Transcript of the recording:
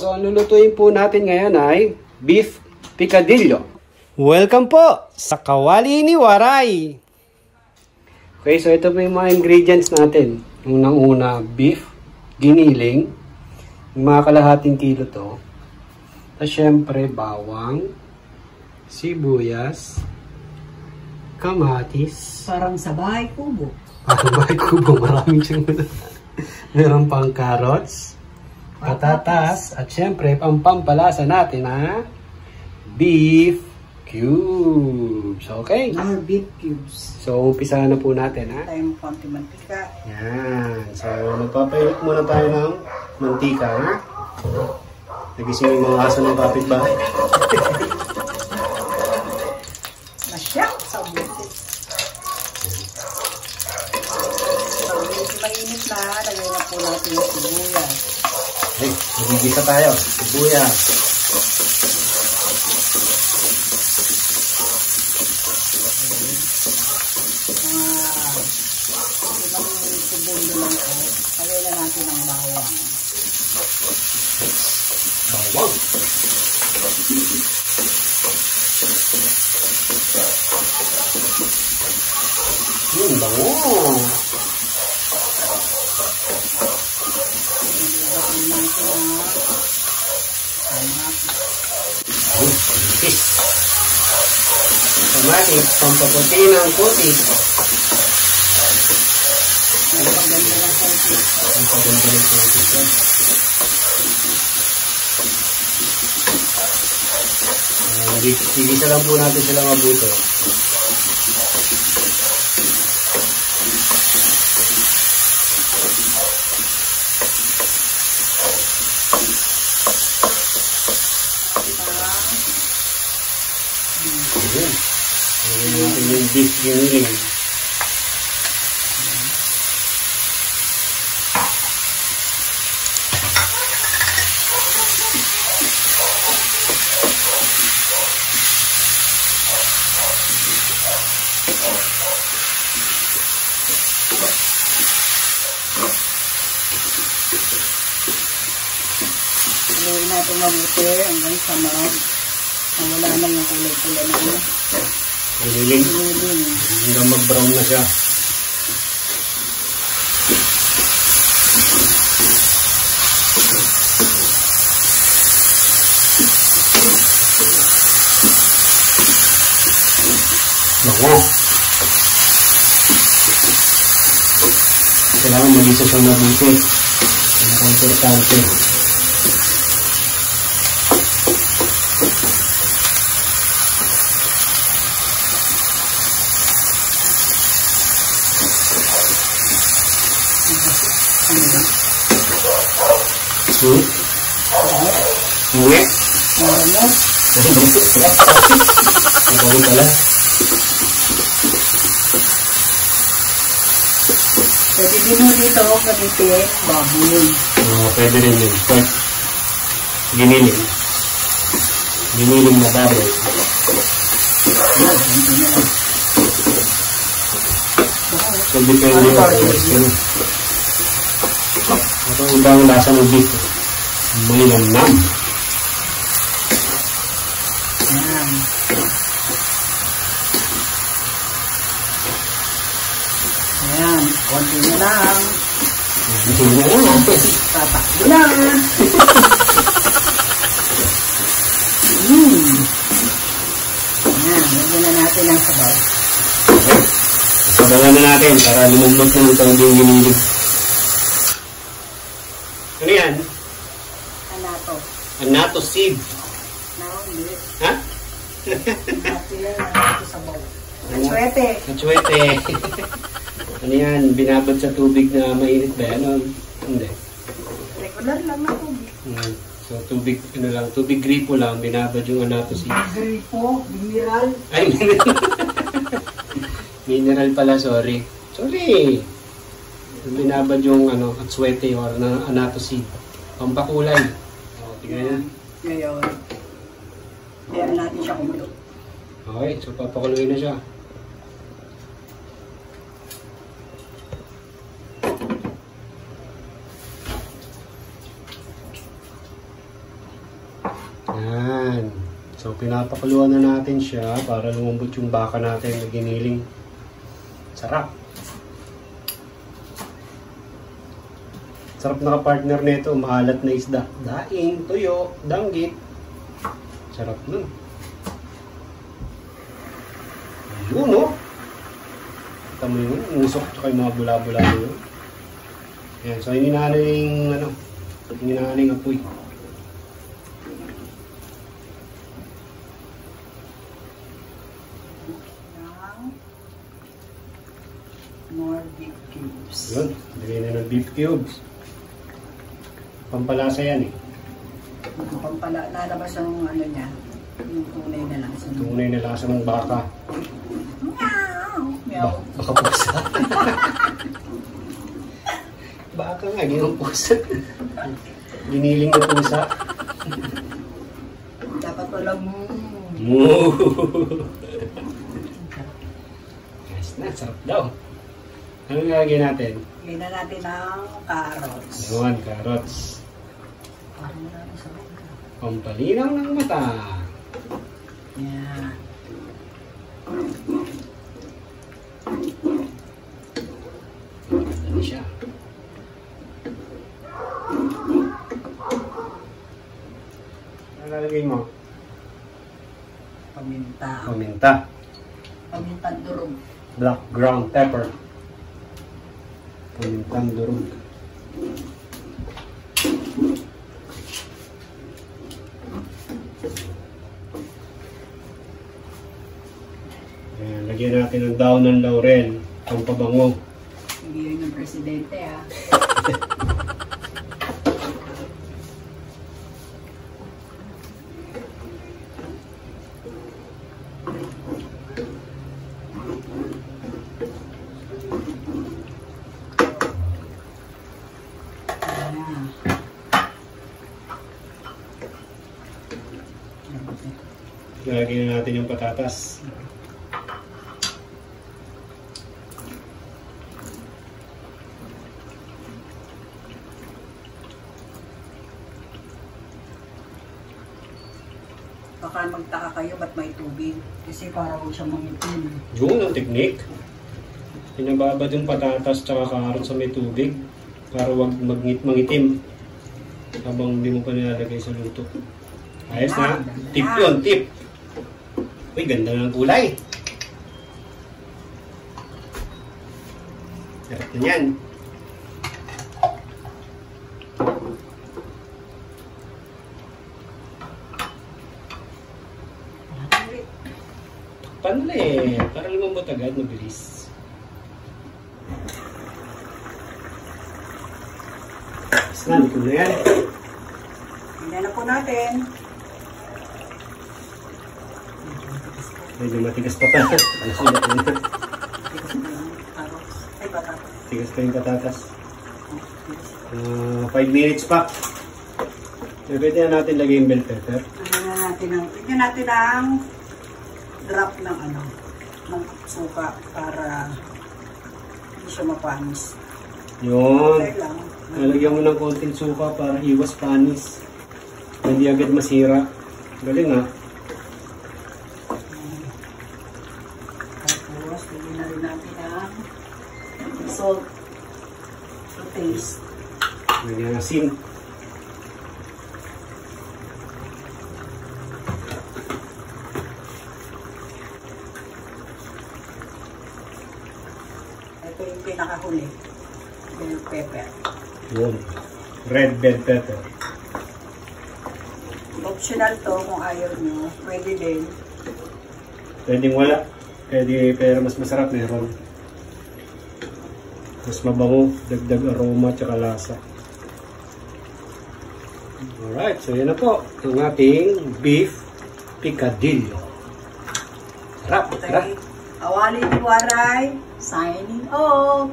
So, ang lulutuin po natin ngayon ay beef picadillo. Welcome po sa Kawali ni Waray! Okay, so ito po yung mga ingredients natin. Unang-una, beef, giniling, mga kalahating kilo to. At syempre, bawang, sibuyas, kamatis. Parang sa bahay kubo. Parang bahay kubo, maraming siyang meron pang carrots, patatas, at syempre, pampalasa natin ha, beef cubes. Okay? Our beef cubes. So, umpisahan na po natin ha. Tayong konti mantika. Yan. So, magpapainit muna tayo ng mantika ha. Nagising yung mga aso ng kapitbahay. Masyak sa butis. So, mainit na. Lagay na po natin yung sibuyas. Okay, magigisa tayo. Sibuyas. Ibang segundo lang po. Lagay na natin ang bawang. Bawang. Bango. Lagay natin ang kamatis. Kamatis, pampaputi ng puti. Paganda ng konti. Pampaganda ng puti. Sigisa lang po natin sila mabuto. Ayan natin yung beef giniling. Haluin natin mabuti hanggang sa wala na yung kulay-kulay na ano. Giniling. Hanggang mag-brown na siya. Bango. Kailangan mag-isa siya mabuti. Ang importante. Uwi? Ano? Ang pala. Pwede din mo dito gamitin baboy. Pwede rin yun. Giniling. Giniling na baboy. So, depende yun. Ito ang ibang lasa ng beef. May lamnam. Ayan. Ayan. Konti na lang. Tatakbo lang. Ayan. Lagyan na natin ang sabaw. Okay. Sabawan na natin para lumambot na itong giniling. Ano yan? Anato. Anato seed. Hindi. Ha? Anato yan. Anato sabaw. Atsuete. Atsuete. Ano yan? Binabad sa tubig na mainit ba yan? Hindi. Regular lang na tubig. So, tubig, ano lang, tubig gripo lang, binabad yung anato seed. Gripo, mineral. Ay, mineral. Mineral pala, sorry. Sorry. Binabad yung atsuete or anato seed. Pampakulay. O, tingnan yan. Ngayon. Kaya natin siya kumulo. Okay, so papakuloy na siya. Yan. So, pinapakuluan na natin siya para lumambot yung baka natin na giniling. Sarap. Sarap na ka-partner nito. Maalat na isda. Daing, tuyo, danggit. Sarap nun. Ayun, no? Kita mo yun. Musok tsaka yung mga bula-bula yun. Yan. So, hininahan na yung, hininahan na yung apoy. More beef cubes. Yun. Lagay na ng beef cubes. Pampalasa yan eh. Lalabas ang ano niya. Yung tunay na lang. Tunay na lasa ng baka. Meow. Baka pusa. Baka nga, ginong pusa. Giniling na pusa. Dapat walang Yes na, sarap daw. Ano gagawin natin? Gawin na natin ng carrots. Yun, carrots. Parang marami sa mga. Pampalinaw ng mata. Yan. Ano siya? Ano lalagay mo? Paminta. Paminta. Pamintang durog. Black ground pepper. Pamintang durog. Ayan, lagyan natin ng daon ng laurel. Ang pabango. Hindi yun yung presidente ah. Lagyan na natin yung patatas. Baka magtaka kayo ba't may tubig. Kasi para huwag siya mangitim. Yun ang technique. Pinababad yung patatas tsaka karot sa may tubig para wag mangitim habang hindi mo pa nilalagay sa luto. Ayos na. Tip yun, tip. Uy, ganda na ng kulay. Sarap na yan. Panle, para lumambot agad, mabilis. Saan, ito na yan. Tingnan na po natin. Medyo matigas pa pa. Nasulat na. Ay, patatas. Tigas pa yung patatas. 5 minutes pa. Pwede na natin lagay yung bell pepper. Tingnan natin ang drop ng ng suka para hindi siya mapanis. Yun. Okay lang. Nalagyan mo ng konting suka para iwas panis. Hindi agad masira. Galing ha. Tapos, lagyan na rin natin ang salt to taste. Lagyan ng asin. Ito yung pinakahuli. Bell pepper. Yun. Red bell pepper. Optional to kung ayaw nyo. Pwede din. Pwedeng wala. Pwede, pero mas masarap meron. Mas mabango, dagdag aroma, tsaka lasa. Alright, so yan na po. Ang ating beef picadillo. Sarap, sarap. Kawali ni Waray, signing off.